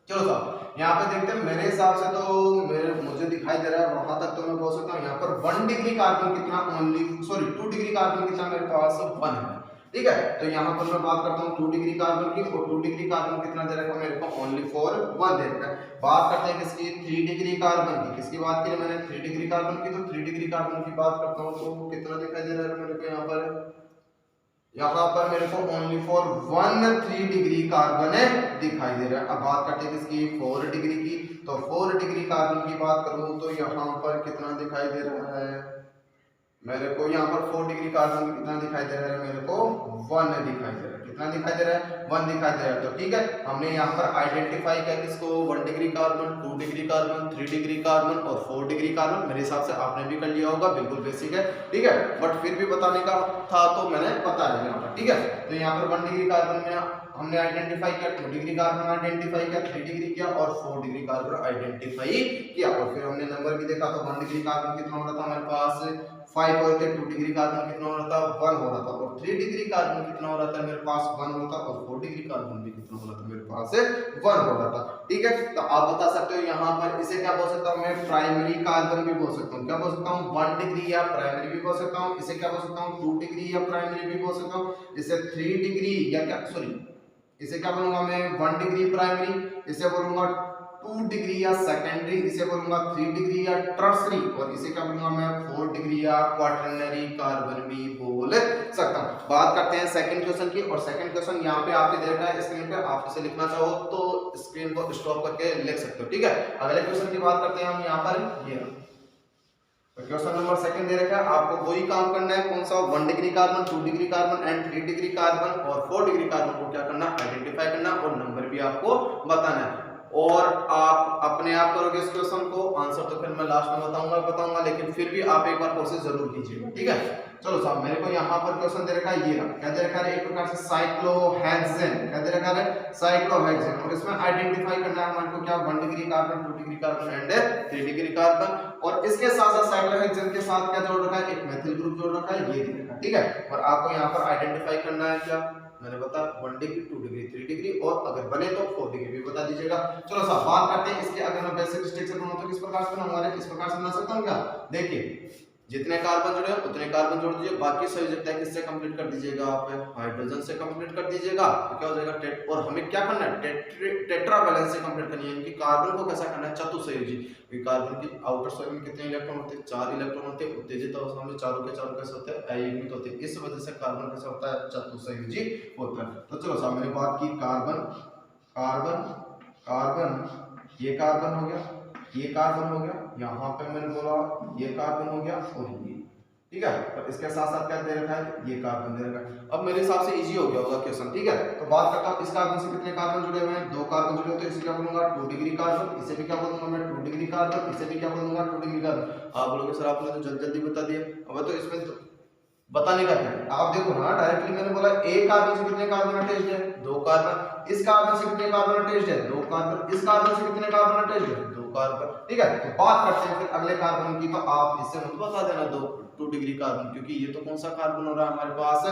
चलो साहब यहाँ पे देखते हैं। मेरे हिसाब से तो मुझे दिखाई दे रहा है वहां तक तो मैं बोल सकता हूँ यहाँ पर 1 डिग्री कार्बन कितना, ओनली सॉरी 2 डिग्री कार्बन कितना मेरे पास 1 है। ठीक है, तो यहाँ पर मैं बात करता हूँ 2 डिग्री कार्बन की, और 2 डिग्री कार्बन कितना दे रखा है मेरे को? ओनली फॉर 1 दे रखा है। बात करते हैं किसकी? 3 डिग्री कार्बन की। किसकी बात की मैंने? 3 डिग्री कार्बन की। तो 3 डिग्री कार्बन की बात करता हूँ तो कितना दिखाई दे रहा है मेरे को यहाँ पर? यहाँ पर मेरे को ओनली फॉर 3 डिग्री कार्बन दिखाई दे रहा है। अब बात करते हैं किसकी? 4 डिग्री की। तो 4 डिग्री कार्बन की बात करूं तो यहाँ पर कितना दिखाई दे रहा है मेरे को? यहाँ पर 4 डिग्री कार्बन की कितना दिखाई दे रहा है मेरे को? 1 दिखाई दे रहा है। कितना दिखाई दे रहा है? 1 दिखाई दे रहा है। तो ठीक है, हमने यहाँ पर आइडेंटिफाई किया किसको? 1 degree carbon, 2 degree carbon, 3 degree carbon और 4 डिग्री कार्बन। मेरे हिसाब से आपने भी कर लिया होगा, बिल्कुल बेसिक है। ठीक है, बट फिर भी बताने का था तो मैंने बताया यहाँ पर। ठीक है, तो यहाँ पर 1 डिग्री कार्बन में हमने आइडेंटिफाई किया, 2 डिग्री कार्बन आइडेंटिफाई किया, 3 डिग्री किया और 4 डिग्री कार्बन आइडेंटिफाई किया। और फिर हमने नंबर भी देखा तो 1 डिग्री कार्बन कितना हो रहा था हमारे पास? 5 हो रहे थे। 2 डिग्री कार्बन कितना हो रहा था? 1 हो रहा था। और 3 डिग्री कार्बन कितना हो रहा था मेरे पास? 1 होता। और 4 डिग्री कार्बन भी कितना हो रहा था मेरे पास? 1 हो रहा था। ठीक है, तो आप बता सकते हो यहाँ पर इसे क्या बोल सकता हूँ मैं? प्राइमरी कार्बन भी बोल सकता हूँ। क्या बोल सकता हूँ? 1 डिग्री या प्राइमरी भी बोल सकता हूँ। इसे क्या बोल सकता हूँ? 2 डिग्री या प्राइमरी भी बोल सकता हूँ। इसे 3 डिग्री या क्या, सॉरी इसे क्या बोलूंगा मैं? 1 डिग्री प्राइमरी। इसे बोलूंगा 2 डिग्री या सेकेंडरी। इसे बोलूंगा 3 डिग्री या टर्सरी। और इसे क्या बोलूंगा मैं? 4 डिग्री या क्वाटरनरी कार्बन भी बोल सकता हूँ। बात करते हैं सेकंड क्वेश्चन की। और सेकंड क्वेश्चन यहाँ पे आपने दे रखा है स्क्रीन पे। आप इसे लिखना चाहो तो स्क्रीन को स्टॉप करके लिख सकते हो। ठीक है, अगले क्वेश्चन की बात करते हैं हम यहाँ पर। ये क्वेश्चन नंबर सेकंड दे रखा है, आपको वही काम करना है। कौन सा? 1 degree carbon, 2 degree carbon and 3 degree carbon और 4 डिग्री कार्बन को क्या करना? आइडेंटिफाई करना और नंबर भी आपको बताना है। और आप अपने आप करोगे इस क्वेश्चन को, आंसर तो फिर मैं लास्ट में बताऊंगा, लेकिन फिर भी आप एक बार कोशिश जरूर कीजिएगा। ठीक है, चलो साहब मेरे को यहाँ पर क्वेश्चन दे रखा है, ये क्या दे रखा है? एक प्रकार से साइक्लोहेक्सेन। क्या दे रखा है? साइक्लोहेक्सेन। और इसमें आइडेंटिफाई करना है हमारे को क्या? 1 degree carbon, 2 degree carbon and 3 degree carbon. और इसके साथ साथ साइक्लोहेक्सेन के साथ क्या जोड़ रखा है? एक मेथिल ग्रुप जोड़ रखा है, ये दे रखा है। ठीक है, और आपको यहाँ पर आइडेंटिफाई करना है क्या? मैंने बताया 1 डिग्री, 2 डिग्री, 3 डिग्री और अगर बने तो 4 डिग्री भी बता दीजिएगा। चलो साहब बात करते हैं इसके। अगर मैं बेसिक स्ट्रक्चर से बनाऊं तो किस प्रकार से बनाऊंगा? इस प्रकार से बना सकता हूं क्या? देखिए, जितने कार्बन जुड़े हैं उतने कार्बन जोड़ दीजिए, बाकी संयोजकताएं किससे कंप्लीट कर दीजिएगा? आप हाइड्रोजन से कंप्लीट कर दीजिएगा। तो क्या हो जाएगा? और हमें क्या करना है? टेट्रा वैलेंस से कंप्लीट करनी है। इनकी कार्बन को कैसा करना है? चतुसंयोजी। कार्बन की आउटर शेल में कितने इलेक्ट्रॉन होते हैं? 4 इलेक्ट्रॉन होते हैं। उत्तेजित अवस्था में चारों के चारों कैसे होते हैं? अयुग्मित होते हैं। इस वजह से कार्बन कैसा होता है? चतुसंयोजी होता है। तो चलो साहब मैंने बात की कार्बन, कार्बन, कार्बन, ये कार्बन हो गया, ये कार्बन हो गया, यहाँ पे मैंने बोला ये कार्बन हो गया और ये। ठीक है, और इसके साथ साथ क्या दे रखा है? ये कार्बन दे रखा है। अब मेरे हिसाब से इजी हो गया होगा क्वेश्चन। ठीक है, तो बात करता हूँ इस कार्बन से कितने कार्बन जुड़े हुए हैं? 2 कार्बन जुड़े हुए, तो इसे क्या बोलूंगा? 2 डिग्री कार्बन। इसे भी क्या बोलूंगा मैं? 2 डिग्री कार्बन। इसे भी क्या बोलूंगा? 2 डिग्री कार्बन। आप बोलोगे सर आपने तो जल्दी जल्दी बता दिया। अब तो इसमें तो बताने का क्या है? आप देखो ना, डायरेक्टली मैंने बोला एक कार्बन से कितने कार्बन अटैच्ड है? 2 कार्बन। इस कार्बन से कितने कार्बन अटैच्ड है? 2 कार्बन। इस कार्बन से कितने कार्बन अटैच्ड है? 2 कार्बन। ठीक है, तो बात करते हैं फिर अगले कार्बन की। तो आप इससे मत बता देना 2 डिग्री कार्बन, क्योंकि ये तो कौन सा कार्बन हो रहा है हमारे पास?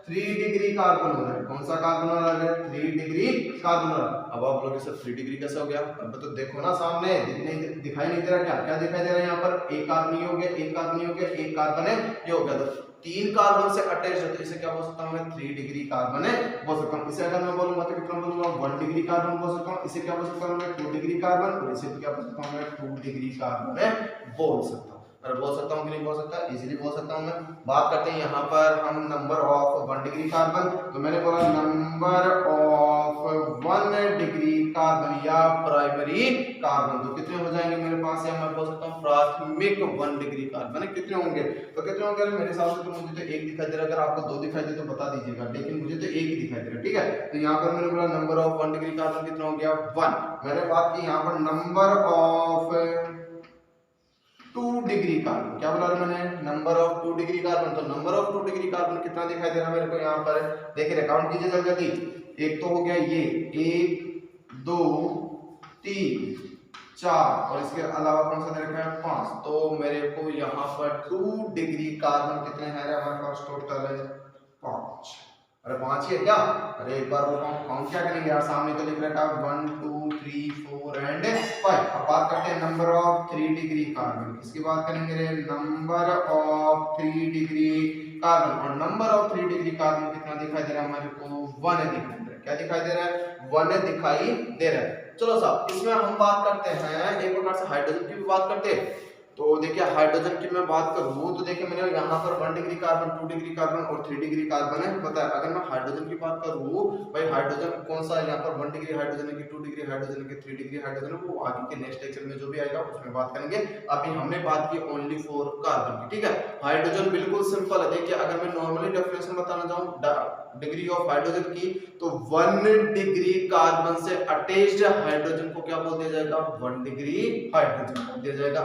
3 डिग्री कार्बन हो रहा है। कौन सा कार्बन हो रहा है? 3 डिग्री कार्बन हो रहा है। अब आप बोलोगे सर 3 डिग्री कैसे हो गया? अब तो देखो ना सामने, दिखाई नहीं दे रहा क्या? क्या दिखाई दे रहा है यहाँ पर? एक कार्बन ही हो गया, एक कार्बन ही हो गया, एक कार्बन है ये हो गया। तो 3 कार्बन से अटैच है, तो इसे क्या बोल सकता हूं मैं? 3 डिग्री कार्बन है बोल सकता हूं। इसे अगर मैं बोलूंगा तो कितना बोलूंगा? 1 डिग्री कार्बन बोल सकता हूं। इसे क्या बोल सकता हूं मैं? 2 डिग्री कार्बन। और इसे क्या बोल सकता हूं मैं? 2 डिग्री कार्बन है बोल सकता हूं। अरे बोल सकता हूं कि नहीं बोल सकता? इजीली बोल सकता हूं मैं। बात करते हैं यहाँ पर हम नंबर ऑफ 1 डिग्री कार्बन। तो मैंने बोला नंबर ऑफ 1 डिग्री कार्बन या प्राइमरी कार्बन तो कितने हो जाएंगे मेरे पास? या मैं बोल सकता हूँ प्राथमिक 1 डिग्री कार्बन कितने होंगे? तो कितने होंगे? मेरे हिसाब से तो मुझे तो 1 दिखाई दे रहा है। अगर आपको 2 दिखाई दे तो बता दीजिएगा, लेकिन मुझे तो 1 ही दिखाई दे रहा है। ठीक है, तो यहाँ पर मैंने बोला नंबर ऑफ 1 डिग्री कार्बन कितना हो गया? 1। मैंने बात की यहाँ पर नंबर ऑफ 2 डिग्री कार्बन। क्या बोला मैंने? Number of 2 degree carbon. तो नंबर ऑफ 2 डिग्री कार्बन कितना दिखाई दे रहा है मेरे को यहाँ पर? देखिए काउंट कीजिए जल्दी जल्दी। एक तो हो गया ये, 1 2 3 4 और इसके अलावा कौन सा दे रखा है 5। तो मेरे को यहाँ पर 2 डिग्री कार्बन कितने हैं हमारे पास टोटल है 5। अरे 5 ही है क्या? अरे एक बार वो काउंट क्या करेंगे यार, सामने तो लिख रखा है 1 2 3 4 एंड 5। अब बात करते हैं नंबर ऑफ 3 डिग्री कार्बन। किसकी बात करेंगे रे? Number of 3 degree carbon. और नंबर ऑफ 3 डिग्री कार्बन कितना दिखाई दे रहा है हमारे को? 1 दिखाई दे रहा है। क्या दिखाई दे रहा है? 1 दिखाई दे रहा है। चलो साहब इसमें हम बात करते हैं एक प्रकार से हाइड्रोजन की भी बात करते हैं। तो देखिए हाइड्रोजन की मैं बात करूं तो देखिए मैंने यहाँ पर 1 डिग्री कार्बन 2 डिग्री कार्बन और 3 डिग्री कार्बन है बताया। अगर मैं हाइड्रोजन की बात करूं भाई हाइड्रोजन कौन सा है यहाँ पर 1 डिग्री हाइड्रोजन है कि 2 डिग्री हाइड्रोजन है कि 3 डिग्री हाइड्रोजन है, वो आगे के नेक्स्ट लेक्चर में जो भी आएगा उसमें बात करेंगे। अभी हमने बात की ओनली फॉर कार्बन की, ठीक है। हाइड्रोजन बिल्कुल सिंपल है। देखिए अगर मैं नॉर्मली डेफिनेशन बताना चाहूँ डिग्री ऑफ हाइड्रोजन की तो 1 डिग्री कार्बन से अटैच्ड हाइड्रोजन को क्या बोल दिया जाएगा? 1 डिग्री हाइड्रोजन बोल दिया जाएगा।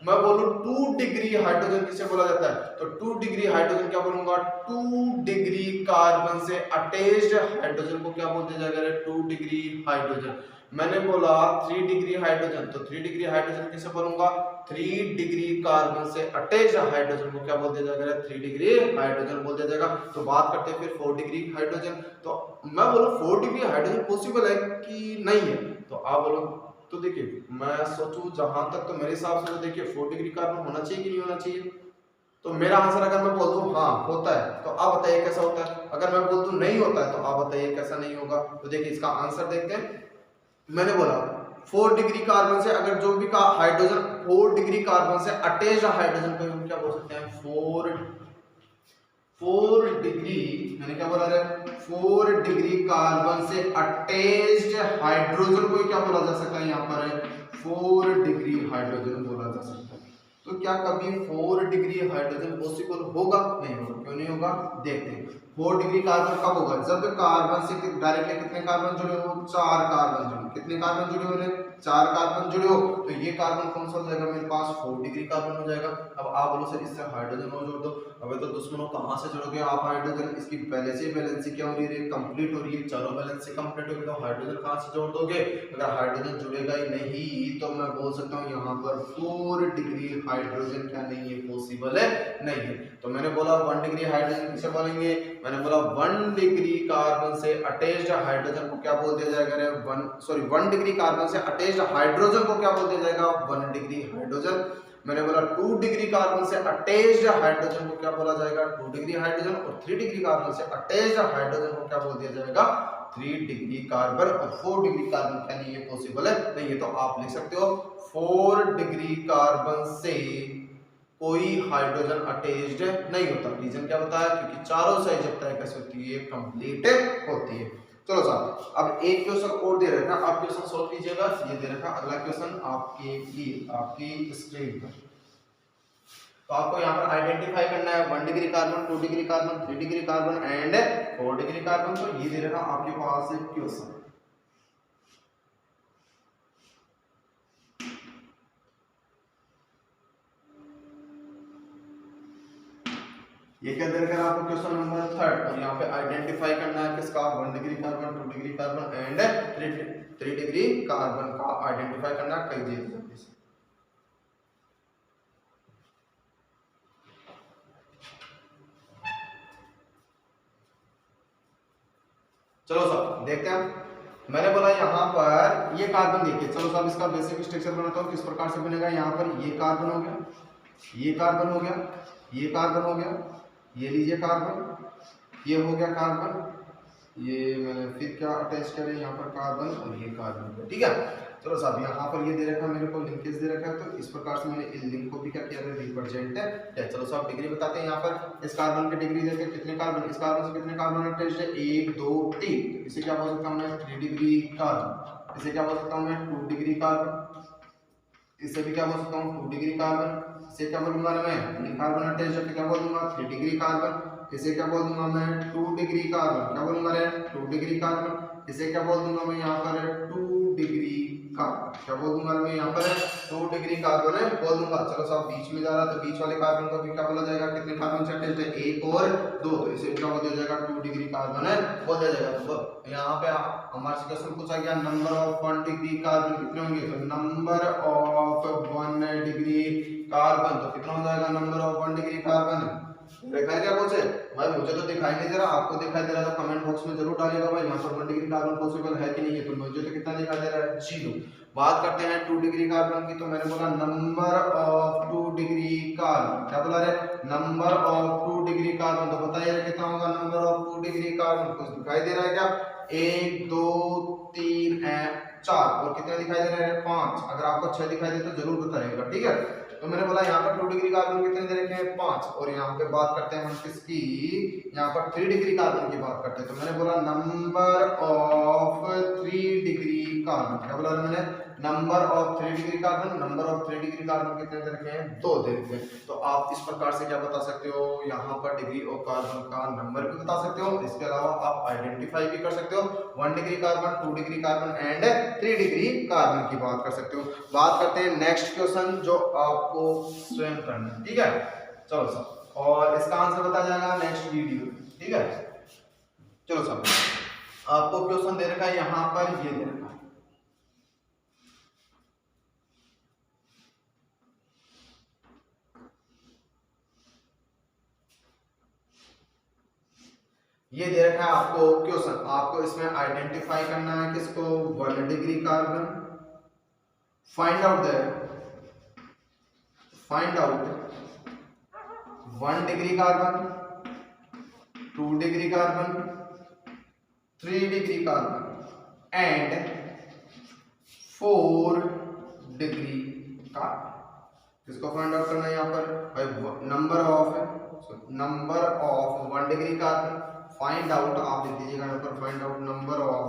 मैं बोलूं 2 डिग्री हाइड्रोजन किसे बोला जाता है? तो 2 डिग्री हाइड्रोजन क्या बोलूंगा? 2 डिग्री कार्बन से अटैच्ड हाइड्रोजन को क्या बोल दिया जाएगा? 2 डिग्री हाइड्रोजन। मैंने बोला 3 डिग्री हाइड्रोजन, तो 3 डिग्री हाइड्रोजन किसे बोलूंगा? 3 डिग्री कार्बन से अटैच्ड हाइड्रोजन को क्या बोल दिया जाएगा? 3 डिग्री हाइड्रोजन बोल दिया जाएगा। तो बात करते हैं फिर 4 डिग्री हाइड्रोजन। तो मैं बोलूं 4 डिग्री हाइड्रोजन पॉसिबल है कि नहीं है? तो आप बोलो तो देखिए मैं सोचूं जहां तक तो मेरे हिसाब से तो देखिए 4 डिग्री कार्बन होना चाहिए कि नहीं होना चाहिए? तो मेरा आंसर अगर मैं बोल दूं हाँ होता है तो आप बताइए कैसा होता है। अगर मैं बोल दूं नहीं होता है तो आप बताइए कैसा नहीं होगा। तो देखिए इसका आंसर देखते हैं। मैंने बोला 4 डिग्री कार्बन से अगर जो भी का हाइड्रोजन 4 डिग्री कार्बन से अटैच्ड हाइड्रोजन को हम क्या बोल सकते हैं? 4 डिग्री, मैंने क्या बोला रे? 4 डिग्री कार्बन से अटैच्ड हाइड्रोजन को क्या बोला जा सकता है? यहाँ पर 4 डिग्री हाइड्रोजन बोला जा सकता है। तो क्या कभी 4 डिग्री हाइड्रोजन पॉसिबल होगा? नहीं होगा। क्यों नहीं होगा? देखते हैं। 4 डिग्री कार्बन कब होगा? जब कार्बन से डायरेक्टली कितने कार्बन जुड़े हो? 4 कार्बन जुड़े। कितने कार्बन जुड़े हो? 4 कार्बन जुड़े हो। तो ये कार्बन कौन सा हो जाएगा मेरे पास? 4 डिग्री कार्बन हो जाएगा। अब आप बोलो सर इससे हाइड्रोजन और जोड़ दो। अबे तो दुश्मनों कहां से जोड़ोगे आप हाइड्रोजन? इसकी पहले से वैलेंसी क्या हो रही है? कंप्लीट हो रही है। चलो वैलेंसी कंप्लीट होगी तो हाइड्रोजन कहां से जोड़ दोगे? अगर हाइड्रोजन जुड़ेगा ही नहीं तो मैं बोल सकता हूं यहां पर 4 डिग्री हाइड्रोजन क्या नहीं है? पॉसिबल है नहीं है। तो मैंने बोला 1 डिग्री हाइड्रोजन किसे बोलेंगे? मैंने बोला 1 डिग्री कार्बन से अटैच्ड हाइड्रोजन को क्या बोल दिया जाएगा? 1 डिग्री कार्बन से अटैच्ड हाइड्रोजन को क्या बोल दिया जाएगा? 1 डिग्री हाइड्रोजन। मैंने बोला 2 डिग्री कार्बन से अटैच्ड हाइड्रोजन को क्या बोला जाएगा? 2 डिग्री हाइड्रोजन। और 3 डिग्री कार्बन से अटैच्ड हाइड्रोजन को क्या बोल दिया जाएगा? 3 डिग्री कार्बन। और 4 डिग्री कार्बन क्या नहीं है? पॉसिबल है नहीं है। तो आप लिख सकते हो 4 डिग्री कार्बन से कोई हाइड्रोजन अटैच्ड नहीं होता। रीजन क्या बताया? क्योंकि चारों साइड जब तय कैसे होती है? कंप्लीट होती है। चलो साहब अब एक क्वेश्चन और दे रखा, आप क्वेश्चन सॉल्व कीजिएगा। ये दे रखा अगला क्वेश्चन आपके लिए आपकी स्क्रीन पर। तो आपको यहाँ पर आइडेंटिफाई करना है 1 degree carbon 2 degree carbon 3 degree carbon and 4 degree carbon. तो ये दे रखा आपके पास एक क्वेश्चन। ये क्या दे रखा है आपको? क्वेश्चन नंबर 3 और यहाँ पे आइडेंटिफाई करना है किसका? 1 degree carbon 2 degree carbon and 3 degree carbon का आइडेंटिफाई करना है। कई जल्दी से चलो सब देखते हैं। मैंने बोला यहाँ पर ये कार्बन देखिए। चलो सब इसका बेसिक स्ट्रक्चर बनाता हूँ किस प्रकार से बनेगा। यहाँ पर ये कार्बन हो गया, ये कार्बन हो गया, ये कार्बन हो गया, ये लीजिए कार्बन, ये हो गया कार्बन, ये मैंने फिर क्या अटैच करे यहाँ पर कार्बन और ये कार्बन, ठीक है। चलो साहब यहाँ पर ये दे रखा है मेरे को लिंकेज दे रखा है। तो इस प्रकार से मैंने इस लिंक को भी क्या किया है? रिप्रेजेंट है। चलो साहब डिग्री बताते हैं। यहाँ पर इस कार्बन की डिग्री देते हैं कितने कार्बन, इस कार्बन से कितने कार्बन अटैच्ड है? 1 2 3। इसे क्या बोल सकता हूँ मैं? 3 डिग्री कार्बन। इसे क्या बोल सकता हूँ मैं? 2 डिग्री कार्बन। इसे भी क्या बोल सकता हूँ? 2 डिग्री कार्बन। इसे क्या बोलूंगा मैं? 3 कार्बन अटैच्ड है, क्या बोलूंगा? 3 डिग्री कार्बन। इसे क्या बोल दूंगा मैं? 2 डिग्री कार्बन। क्या बोलूंगा रे? 2 2 डिग्री कार्बन, इसे क्या बोल दूंगा मैं यहाँ पर 2 डिग्री कार्बन, क्या बोल दूंगा मैं यहाँ पर 2 डिग्री कार्बन है बोल दूंगा। चलो साहब बीच में जा रहा तो बीच वाले कार्बन को भी क्या बोला जाएगा, कितने कार्बन से अटैच्ड है, 1 और 2, तो इसे क्या बोल दिया जाएगा 2 डिग्री कार्बन है बोल दिया जाएगा। तो यहाँ पे हमारे से क्वेश्चन पूछा गया नंबर ऑफ 1 डिग्री कार्बन कितने होंगे, तो नंबर ऑफ 1 डिग्री कार्बन, तो कितना हो जाएगा नंबर ऑफ 1 डिग्री कार्बन, देखा क्या पूछे भाई, मुझे तो दिखाई नहीं दे रहा, आपको दिखाई दे रहा तो कमेंट बॉक्स में जरूर डालिएगा भाई यहाँ पर 1 डिग्री कार्बन पॉसिबल है कि नहीं है, तो मुझे तो कितना दिखाई दे रहा है 0। बात करते हैं 2 डिग्री कार्बन की, तो मैंने बोला नंबर ऑफ 2 डिग्री कार्बन, क्या बोला रे नंबर ऑफ 2 डिग्री कार्बन, तो बताइए कितना होगा नंबर ऑफ 2 डिग्री कार्बन, कुछ दिखाई दे रहा है क्या, 1 2 3 4 और कितने दिखाई दे रहे हैं 5, अगर आपको 6 दिखाई दे तो जरूर बताइएगा, ठीक है। तो मैंने बोला यहाँ पर 2 डिग्री कार्बन कितने दे रखे हैं 5, और यहाँ पे बात करते हैं हम किसकी, यहाँ पर 3 डिग्री कार्बन की बात करते हैं, तो मैंने बोला नंबर ऑफ 3 डिग्री कार्बन, क्या बोला मैंने number of 3 degree carbon, number of 3 degree carbon कितने दे रखे हैं 2 दे रखे हैं। तो आप इस प्रकार से क्या बता सकते हो, यहाँ पर डिग्री ऑफ कार्बन का नंबर भी बता सकते हो, इसके अलावा आप आइडेंटिफाई भी कर सकते हो 1 degree carbon, 2 degree carbon and 3 degree carbon की बात कर सकते हो। बात करते हैं नेक्स्ट क्वेश्चन जो आपको स्वयं करना है, ठीक है। चलो सर, और इसका आंसर बताया जाएगा नेक्स्ट वीडियो, ठीक है। चलो सर, आपको क्वेश्चन दे रखा है यहाँ पर, ये दे रखा है ये दे रखा है आपको क्वेश्चन, आपको इसमें आइडेंटिफाई करना है किसको 1 degree carbon, find out 1 degree carbon, 2 degree carbon, 3 degree carbon and 4 degree carbon. किसको फाइंड आउट करना है यहाँ पर, number of 1 degree carbon, find out आप लिख दीजिएगा यहाँ पर, find out number of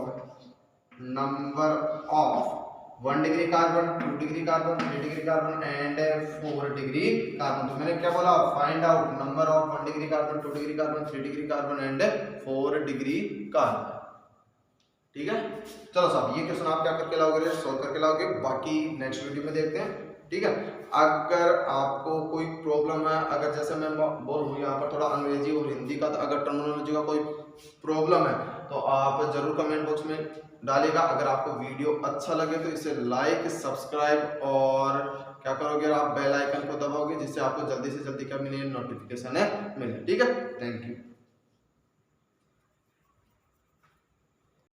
1 degree carbon, 2 degree carbon, 3 degree carbon and 4 degree carbon. तो मैंने क्या बोला, find out number of 1 degree carbon, 2 degree carbon, 3 degree carbon and 4 degree carbon, ठीक है। चलो साहब, ये क्वेश्चन आप क्या करके लाओगे, सॉल्व करके लाओगे, बाकी नेक्स्ट वीडियो में देखते हैं, ठीक है। अगर आपको कोई प्रॉब्लम है, अगर जैसे मैं बोलूँ यहाँ पर थोड़ा अंग्रेजी और हिंदी का, तो अगर टर्मिनोलॉजी का कोई प्रॉब्लम है तो आप जरूर कमेंट बॉक्स में डालेगा। अगर आपको वीडियो अच्छा लगे तो इसे लाइक, सब्सक्राइब और क्या करोगे, आप बेल आइकन को दबाओगे, जिससे आपको जल्दी से जल्दी क्या मिले, नोटिफिकेशन मिले, ठीक है। Thank you.